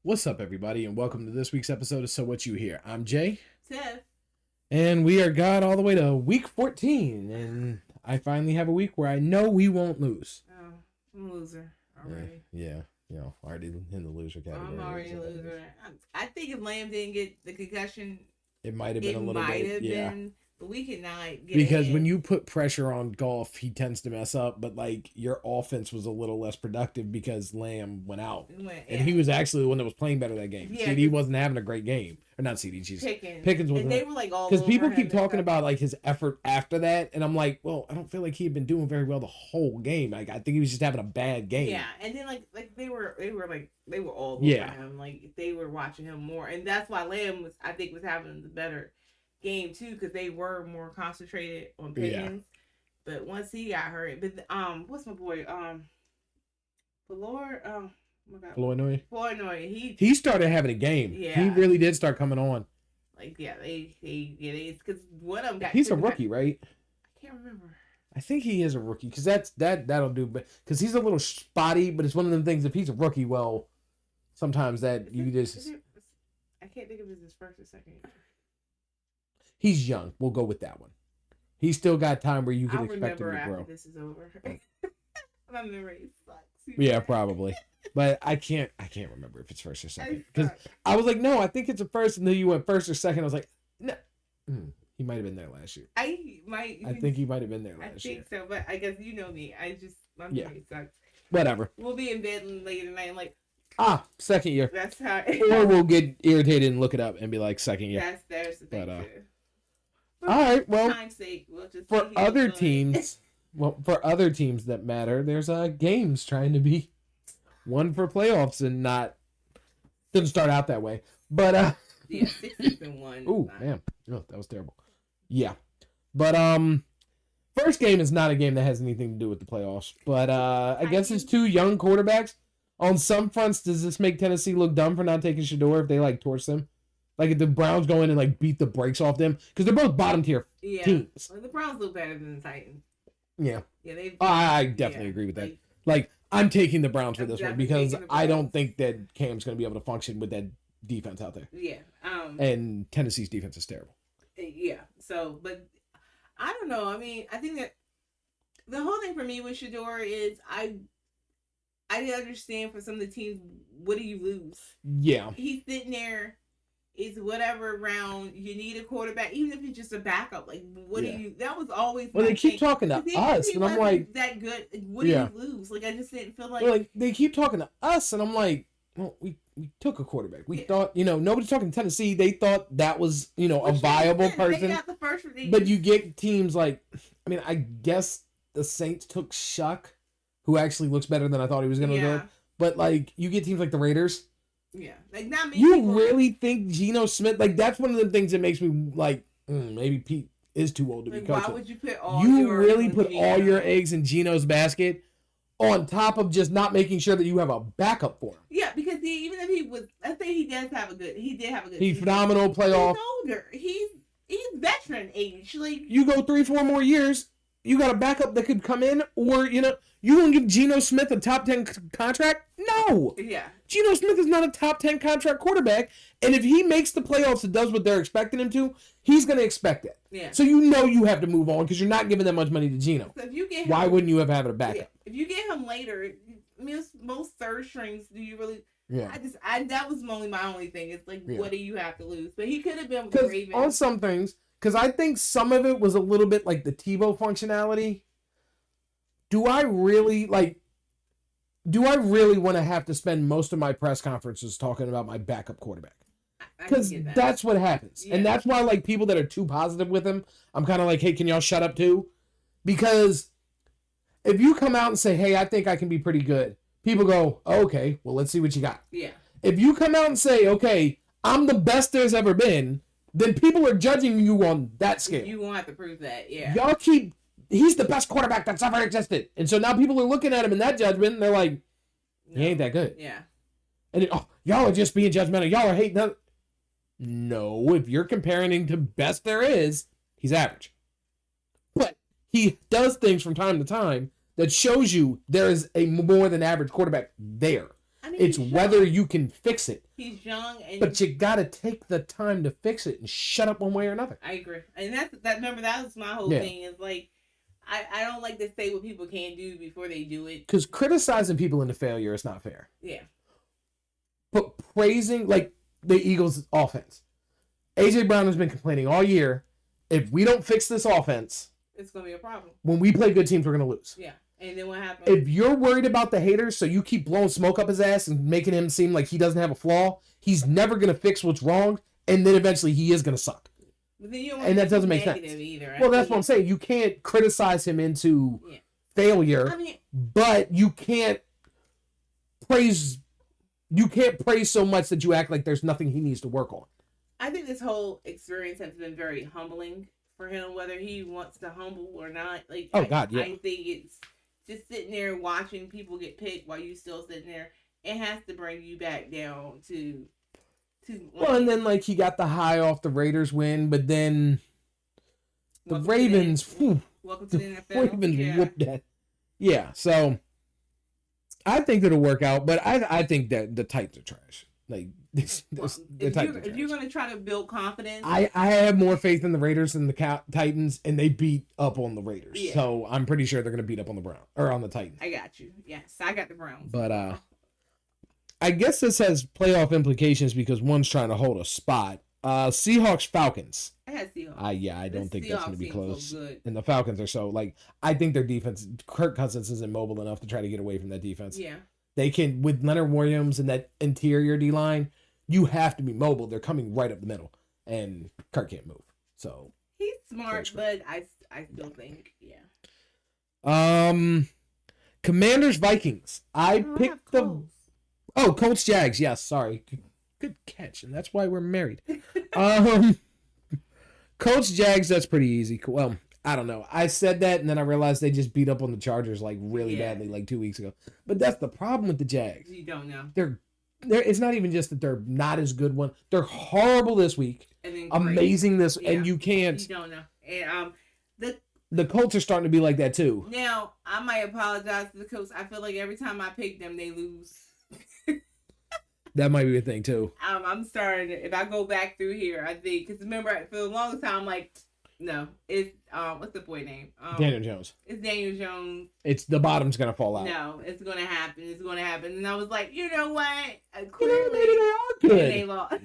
What's up, everybody, and welcome to this week's episode of So What You Hear. I'm Jay, Tiff. and we are got all the way to week 14, and I finally have a week where I know we won't lose. Oh, I'm a loser already. Already in the loser category. I'm already a loser. I think if Lamb didn't get the concussion, It might have been a little bit, been, but we could not get because in. when you put pressure on Golf, he tends to mess up, but like your offense was a little less productive because Lamb went out. And he was actually the one that was playing better that game. Yeah, CD wasn't having a great game. Or not CD, jeez. Pickens wasn't. And they were like all because over people him keep and talking stuff. about like his effort after that, and I'm like, well, I don't feel like he had been doing very well the whole game. Like I think he was just having a bad game. Yeah, and then like they were all over Yeah. him. Like they were watching him more, and that's why Lamb was having the better game too, because they were more concentrated on Pickens. But once he got hurt, but what's my boy Valor oh my god Flournoy. He started having a game. Yeah. He really did start coming on. Like they because one of them got. He's a rookie, right? I can't remember. I think he is a rookie because that'll do. But because he's a little spotty, but it's one of them things. If he's a rookie, well, sometimes that I can't think of it as his first or second. He's young. We'll go with that one. He's still got time where you can expect him to after grow. This is over. My memory sucks. Yeah, probably. But I can't remember if it's first or second. Because I was like, no, I think it's a first, and then you went first or second. I was like, no. He might have been there last year. I think he might have been there last year. I think so, but I guess you know me. My memory sucks. Whatever. We'll be in bed late at night and like, second year. that's how. Or we'll get irritated and look it up and be like, second year. There's the thing too. All right, well, time's sake, we'll just for other teams, that matter, there's games trying to be won for playoffs and not didn't start out that way. But 6-1. Ooh, man. Oh, that was terrible. Yeah. But first game is not a game that has anything to do with the playoffs. But I guess it's two young quarterbacks. On some fronts, does this make Tennessee look dumb for not taking Shador if they like torch them? Like if the Browns go in and like beat the brakes off them, because they're both bottom tier teams. Well, the Browns look better than the Titans. Yeah. Yeah, I definitely agree with that. Like I'm taking the Browns for this one because I don't think that Cam's going to be able to function with that defense out there. Yeah. And Tennessee's defense is terrible. Yeah. So, but I don't know. I mean, I think that the whole thing for me with Shador is I didn't understand for some of the teams, what do you lose? Yeah. He's sitting there. It's whatever round you need a quarterback, even if it's just a backup. Like, what do you? That was always. Well, they keep talking to us, and I'm like, that good. What do you lose? Like, I just didn't feel like. They keep talking to us, and I'm like, well, we took a quarterback. We thought, nobody's talking to Tennessee. They thought that was, a viable person. They got the first. But you get teams like, I mean, I guess the Saints took Shuck, who actually looks better than I thought he was going to look. But like, you get teams like the Raiders. Yeah, like not many. You really think Geno Smith? Like that's one of the things that makes me like maybe Pete is too old to be coaching. Why would you put all? You really put all your eggs in Geno's basket, on top of just not making sure that you have a backup for him. Yeah, because even if he was, let's say he did have a good He's phenomenal playoff. He's older. He's veteran age. Like you go 3-4 more years, you got a backup that could come in, or you gonna give Geno Smith a top 10 contract? No. Yeah. Geno Smith is not a top 10 contract quarterback, and if he makes the playoffs and does what they're expecting him to, he's gonna expect it. Yeah. So you have to move on because you're not giving that much money to Geno. So if you get him, why wouldn't you have a backup? Yeah. If you get him later, most third strings, do you really? Yeah. That was my only thing. It's like, what do you have to lose? But he could have been with the Ravens on some things. Because I think some of it was a little bit like the Tebow functionality. Do I really want to have to spend most of my press conferences talking about my backup quarterback? Because that's what happens. Yeah. And that's why like people that are too positive with him, I'm kind of like, hey, can y'all shut up too? Because if you come out and say, hey, I think I can be pretty good, people go, oh, okay, well, let's see what you got. Yeah. If you come out and say, okay, I'm the best there's ever been, then people are judging you on that scale. You won't have to prove that, yeah. Y'all he's the best quarterback that's ever existed. And so now people are looking at him in that judgment, and they're like, he ain't that good. Yeah. And y'all are just being judgmental. Y'all are hating him. No, if you're comparing him to best there is, he's average. But he does things from time to time that shows you there is a more than average quarterback there. mean, It's he's whether young. you can fix it. He's young, and But you gotta take the time to fix it and shut up one way or another. I agree. And that. Remember, that was my whole thing. Is like, I don't like to say what people can't do before they do it. Because criticizing people into failure is not fair. Yeah. But praising, like, the Eagles' offense. A.J. Brown has been complaining all year. If we don't fix this offense, it's going to be a problem. When we play good teams, we're going to lose. Yeah. And then what happens? If you're worried about the haters, so you keep blowing smoke up his ass and making him seem like he doesn't have a flaw, he's never going to fix what's wrong, and then eventually he is going to suck. But then you and that doesn't make sense. Either. Well, that's what I'm saying. You can't criticize him into failure, I mean, but you can't praise so much that you act like there's nothing he needs to work on. I think this whole experience has been very humbling for him, whether he wants to humble or not. Like, I think it's just sitting there watching people get picked while you still sitting there. It has to bring you back down to. Well, and then like he got the high off the Raiders win, but then the Ravens. Welcome to the NFL. Ravens whooped that. Yeah, so I think it'll work out, but I think that the Titans are trash. Like if you're going to try to build confidence, I have more faith in the Raiders than the Titans, and they beat up on the Raiders. Yeah. So I'm pretty sure they're going to beat up on the Browns or on the Titans. I got you. Yes, I got the Browns. But I guess this has playoff implications because one's trying to hold a spot. Seahawks Falcons. I had Seahawks. I don't think that's going to be close. So and the Falcons are so like I think their defense. Kirk Cousins isn't mobile enough to try to get away from that defense. Yeah. They can with Leonard Williams and that interior D line. You have to be mobile. They're coming right up the middle, and Kirk can't move. So he's smart, but I still think Commanders Vikings. I picked the Colts Jags. Yes, sorry. Good catch, and that's why we're married. Colts Jags. That's pretty easy. Well, I don't know. I said that, and then I realized they just beat up on the Chargers like really badly like 2 weeks ago. But that's the problem with the Jags. You don't know. They're it's not even just that they're not as good one. They're horrible this week. And then amazing this, and you can't. You don't know. And the Colts are starting to be like that too. Now I might apologize to the Colts. I feel like every time I pick them, they lose. That might be a thing too. I'm starting. If I go back through here, I think because remember for the longest time, I'm like, no, it's what's the boy name? Daniel Jones. It's Daniel Jones. It's the bottom's gonna fall out. No, it's gonna happen. It's gonna happen. And I was like, you know what? Clearly they are good. They lost.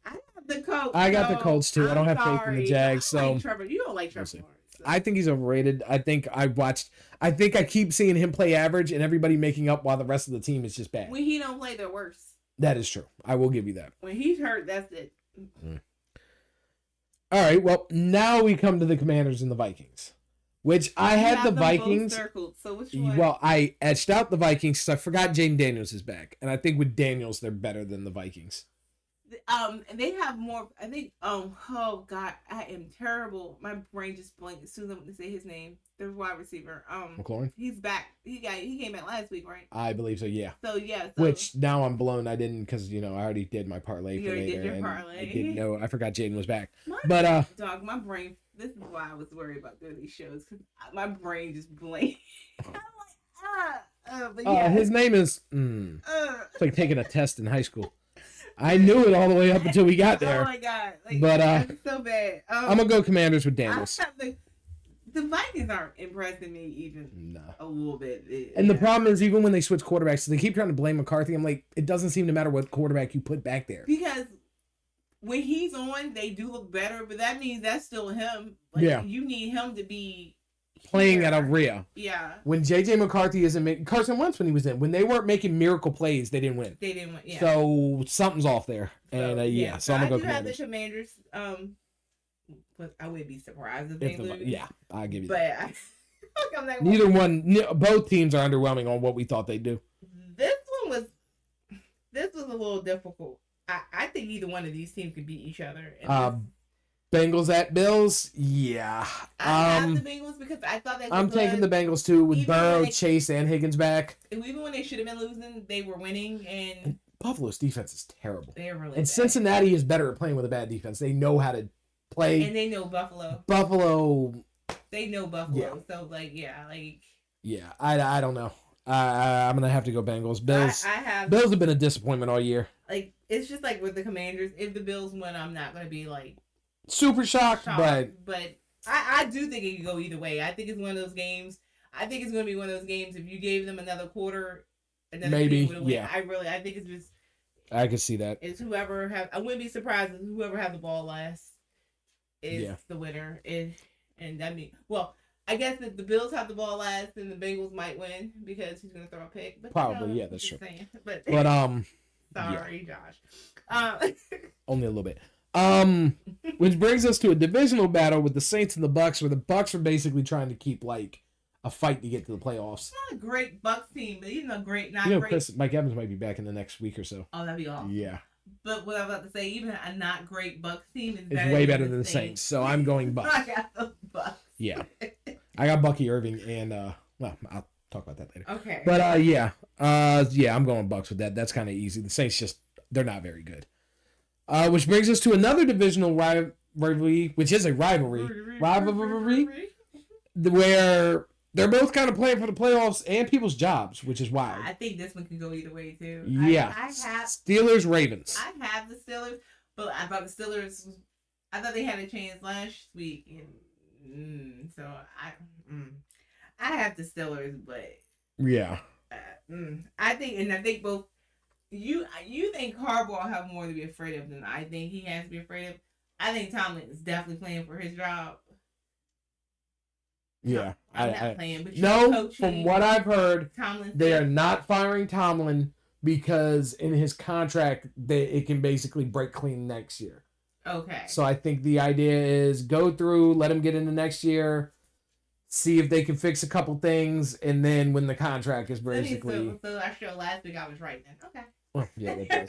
I got the Colts. I got the Colts too. I don't have faith in the Jags. So like Trevor. You don't like Trevor Lawrence. So. I think he's overrated. I think I keep seeing him play average and everybody making up while the rest of the team is just bad. When he don't play, they're worse. That is true. I will give you that. When he's hurt, that's it. All right. Well, now we come to the Commanders and the Vikings, which I had the Vikings. Circled, so which one? Well, I etched out the Vikings because I forgot Jaden Daniels is back, and I think with Daniels they're better than the Vikings. They have more. I think. Oh God, I am terrible. My brain just blanked as soon as I went to say his name. The wide receiver. McLaurin. He's back. He came back last week, right? I believe so. Yeah. So yeah. Which now I'm blown. I didn't because I already did my parlay for later. Did your parlay. I didn't know. I forgot Jaden was back. Dog, my brain. This is why I was worried about doing these shows because my brain just blanked. I'm like, his name is. It's like taking a test in high school. I knew it all the way up until we got there. Oh my God! But so bad. I'm gonna go Commanders with Daniels. The Vikings aren't impressing me even a little bit. And the problem is, even when they switch quarterbacks, they keep trying to blame McCarthy. I'm like, it doesn't seem to matter what quarterback you put back there. Because when he's on, they do look better, but that means that's still him. You need him to be playing at a Rhea. Yeah. When JJ McCarthy isn't making Carson Wentz when he was in, when they weren't making miracle plays, they didn't win. Yeah. So something's off there. And so I'm gonna go Commanders. I do have the Commanders. But I would be surprised if they lose. Yeah, I'll give you that. But both teams are underwhelming on what we thought they'd do. This was a little difficult. I think either one of these teams could beat each other. Bengals at Bills, yeah. I have the Bengals because I thought that I'm taking the Bengals too with Burrow, Chase, and Higgins back. Even when they should have been losing, they were winning. And Buffalo's defense is terrible. They're really and bad. Cincinnati is better at playing with a bad defense. They know how to play. And they know Buffalo. Buffalo. They know Buffalo. Yeah. So, Yeah, I don't know. I'm gonna have to go Bengals. Bills. Bills have been a disappointment all year. Like it's just like with the Commanders. If the Bills win, I'm not gonna be like super shocked. But I do think it could go either way. I think it's one of those games. I think it's gonna be one of those games. If you gave them another quarter, maybe yeah. I think it's just. I could see that. It's whoever have. I wouldn't be surprised if whoever has the ball last is the winner. And I mean, well, I guess if the Bills have the ball last, then the Bengals might win because he's gonna throw a pick. But probably, yeah, that's true. But sorry, Josh. Only a little bit. Which brings us to a divisional battle with the Saints and the Bucks, where the Bucks are basically trying to keep like a fight to get to the playoffs. It's not a great Bucks team, but even a great, Mike Evans might be back in the next week or so. Oh, that'd be awesome. Yeah. But what I was about to say, even a not great Bucks team is way better than the Saints. So I'm going Bucks. I got the Bucks. Yeah. I got Bucky Irving and well, I'll talk about that later. Okay. But I'm going Bucks with that. That's kind of easy. The Saints they're not very good. Which brings us to another divisional rivalry, which is a rivalry, where they're both kind of playing for the playoffs and people's jobs, which is wild. I think this one can go either way too. Yeah, I have Steelers Ravens. I have the Steelers, but I thought the Steelers. I thought they had a chance last week, and so I have the Steelers, but yeah, I think both. You think Harbaugh have more to be afraid of than I think he has to be afraid of. I think Tomlin is definitely playing for his job. Yeah, I'm not playing, but no. From what I've heard, they are not firing Tomlin because in his contract, it can basically break clean next year. Okay. So I think the idea is go through, let him get into next year, see if they can fix a couple things, and then when the contract is basically. So I showed last week I was right then. Okay. Well, yeah, that does.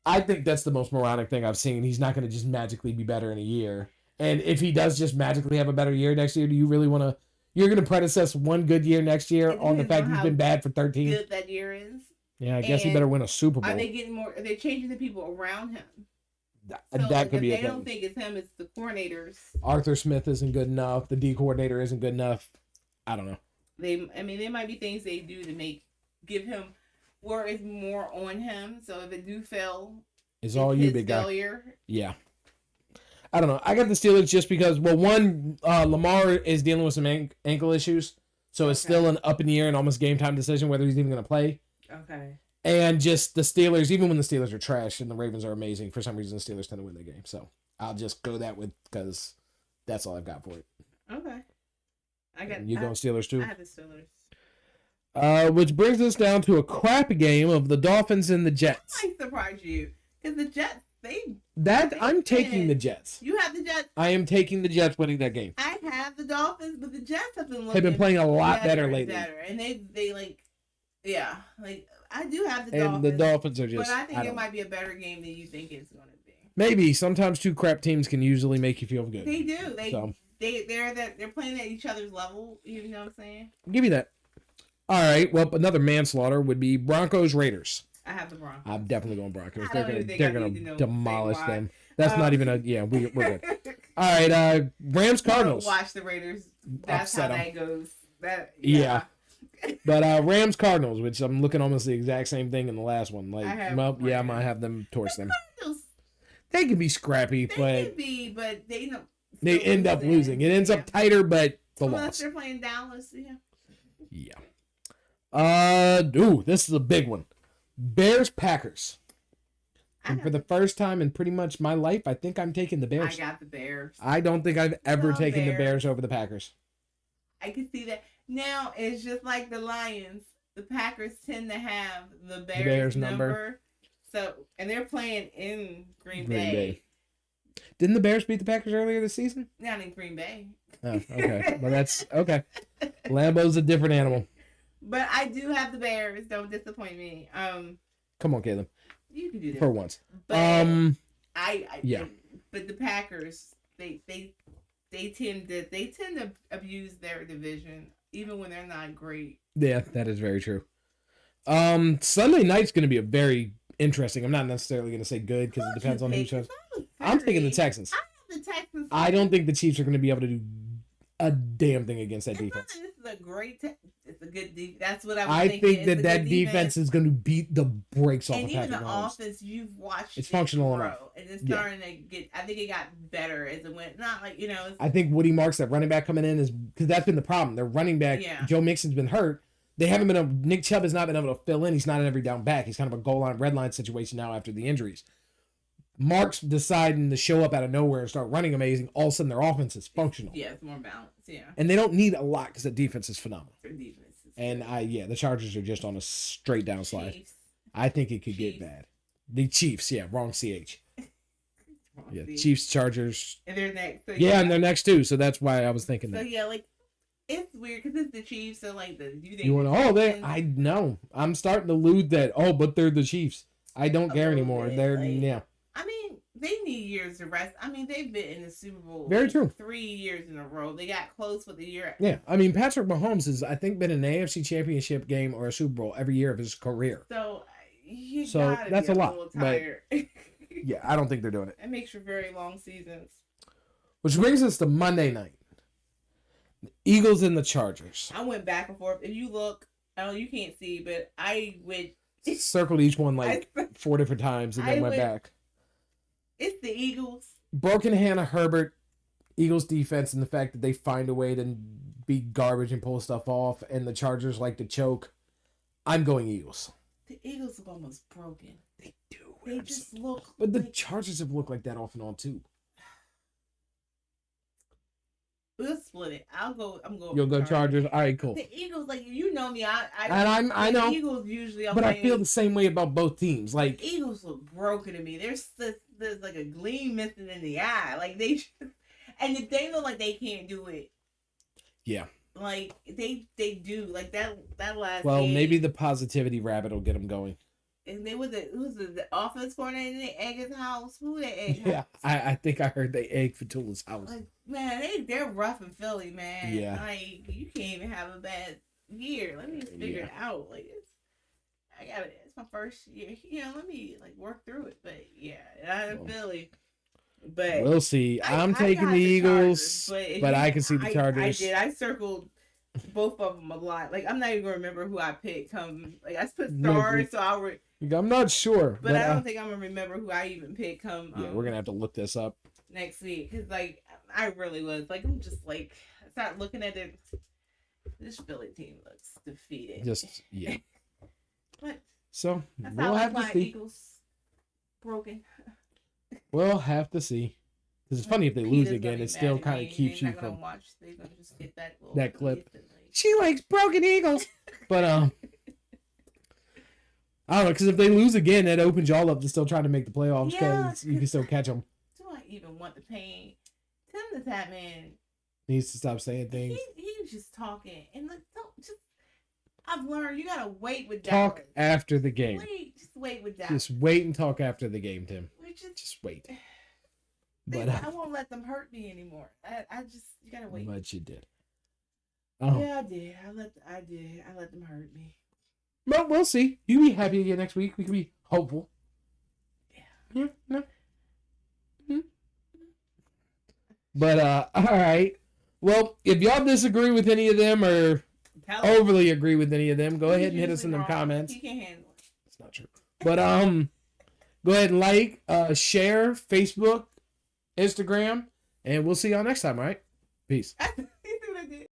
I think that's the most moronic thing I've seen. He's not going to just magically be better in a year. And if he does just magically have a better year next year, do you really want to? You're going to predecess one good year next year on the fact he's been bad for 13? Good that year is. Yeah, I guess he better win a Super Bowl. Are they getting more? Are they changing the people around him? That could be a thing. They don't think it's him. It's the coordinators. Arthur Smith isn't good enough. The D coordinator isn't good enough. I don't know. There might be things they do to give him where it's more on him. So if it do fail, it's all you, big failure. Guy. Yeah. I don't know. I got the Steelers just because, well, one, Lamar is dealing with some ankle issues, so it's still an up in the air and almost game time decision whether he's even going to play. Okay. And just the Steelers, even when the Steelers are trash and the Ravens are amazing, for some reason the Steelers tend to win the game. So I'll just go that with because that's all I've got for it. Okay. You going Steelers too? I have the Steelers. Which brings us down to a crappy game of the Dolphins and the Jets. I surprise you because the Jets. I'm taking the Jets. You have the Jets. I am taking the Jets winning that game. I have the Dolphins, but the Jets have been playing a lot better lately. And they I do have the Dolphins. And the Dolphins are just. But I think it might be a better game than you think it's going to be. Maybe sometimes two crap teams can usually make you feel good. They do. They're playing at each other's level. You know what I'm saying? I'll give you that. All right. Well, another manslaughter would be Broncos Raiders. I have the Broncos. I'm definitely going Broncos. They're gonna demolish them. That's not even we're good. All right, Rams Cardinals. Watch the Raiders. That's how that goes. Yeah. But Rams Cardinals, which I'm looking almost the exact same thing in the last one. I might have them torch them. They can be scrappy, but they end up losing. It ends up tighter, but the loss. Unless they're playing Dallas, yeah. This is a big one. Bears Packers. And for the first time in pretty much my life, I think I'm taking the Bears. I got the Bears. I don't think I've ever taken the Bears over the Packers. I can see that. Now, it's just like the Lions. The Packers tend to have the Bears number. So, and they're playing in Green Bay. Didn't the Bears beat the Packers earlier this season? Not in Green Bay. Oh, okay. Well, that's okay. Lambeau's a different animal. But I do have the Bears. Don't disappoint me. Come on, Caleb. You can do that for once. But yeah. But the Packers, they tend to abuse their division even when they're not great. Yeah, that is very true. Sunday night's going to be a very interesting. I'm not necessarily going to say good because it depends on who shows. I'm taking the Texans. I have the Texans. I don't think the Chiefs are going to be able to do a damn thing against that defense. This is a good defense. That's what I think that defense is going to beat the brakes off of Patrick Mahomes. And even the offense, you've watched it's functional enough. And it's starting to get, I think it got better as it went. Not like, I think Woody Marks, that running back coming in, is because that's been the problem. Their running back, Joe Mixon's been hurt. They haven't been Nick Chubb has not been able to fill in. He's not an every down back. He's kind of a goal line, red line situation now after the injuries. Marks deciding to show up out of nowhere and start running amazing. All of a sudden, their offense is functional. Yeah, it's more balanced. Yeah, and they don't need a lot because the defense is phenomenal. Their defense is and the Chargers are just on a straight down slide. Chiefs. I think it could get bad. The Chiefs, wrong CH. Chiefs, Chargers, and they're next. So and they're next too. So that's why I was thinking that. So like. It's weird because it's the Chiefs, so like I know. I'm starting to lose that. Oh, but they're the Chiefs. I don't care anymore. They're I mean, they need years to rest. I mean, they've been in the Super Bowl very true 3 years in a row. They got close with the year. Yeah, I mean, Patrick Mahomes has I think been in an AFC Championship game or a Super Bowl every year of his career. So that's a lot. But, I don't think they're doing it. It makes for very long seasons. Which brings us to Monday night. Eagles and the Chargers. I went back and forth. If you look, you can't see, but I went circled each one 4 different times and then went back. It's the Eagles. Broken Hannah Herbert, Eagles defense, and the fact that they find a way to be garbage and pull stuff off, and the Chargers like to choke. I'm going Eagles. The Eagles look almost broken. They do. They just look. But the Chargers have looked like that off and on too. We'll split it. I'm going. You'll go Chargers. All right, cool. The Eagles, you know me. I know. The Eagles usually. But I feel the same way about both teams. Like the Eagles look broken to me. There's like a gleam missing in the eye. Like they, and if they look like they can't do it. Yeah. Like they do like that last. Well, game, maybe the positivity rabbit will get them going. And they who's the offense coordinator? They egg his house. Who they egg? Yeah, I think I heard they egg Fatula's house. Like, man, they're rough in Philly, man. Yeah. Like you can't even have a bad year. Let me just figure it out. Like it's my first year. Let me work through it. But I'm Philly. But we'll see. I'm taking the Eagles, but I can see the Chargers. I circled both of them a lot. I'm not even gonna remember who I picked. I put stars, so I'm not sure, but I don't think I'm gonna remember who I even picked. We're gonna have to look this up next week because I really was I'm just I start looking at it. This Philly team looks defeated. But so we'll have to see. Eagles broken. We'll have to see. Because it's funny if they lose again, it still kind of keeps you from They're gonna just get that clip. She likes broken Eagles, but I don't know, because if they lose again, it opens y'all up to still trying to make the playoffs because you can still catch them. Do I even want the pain? Tim the Tap Man needs to stop saying things. He's just talking and I've learned you gotta wait with talk Dallas. After the game. Just wait with Dallas. Just wait and talk after the game, Tim. Just wait. But I won't let them hurt me anymore. You gotta wait. But you did. Yeah, I did. I let them hurt me. But we'll see. You be happy again next week. We can be hopeful. Yeah. No. Mm-hmm. But all right. Well, if y'all disagree with any of them or overly agree with any of them, go ahead and hit us in the comments. You can handle it. It's not true. But go ahead and share Facebook, Instagram, and we'll see y'all next time, all right? Peace.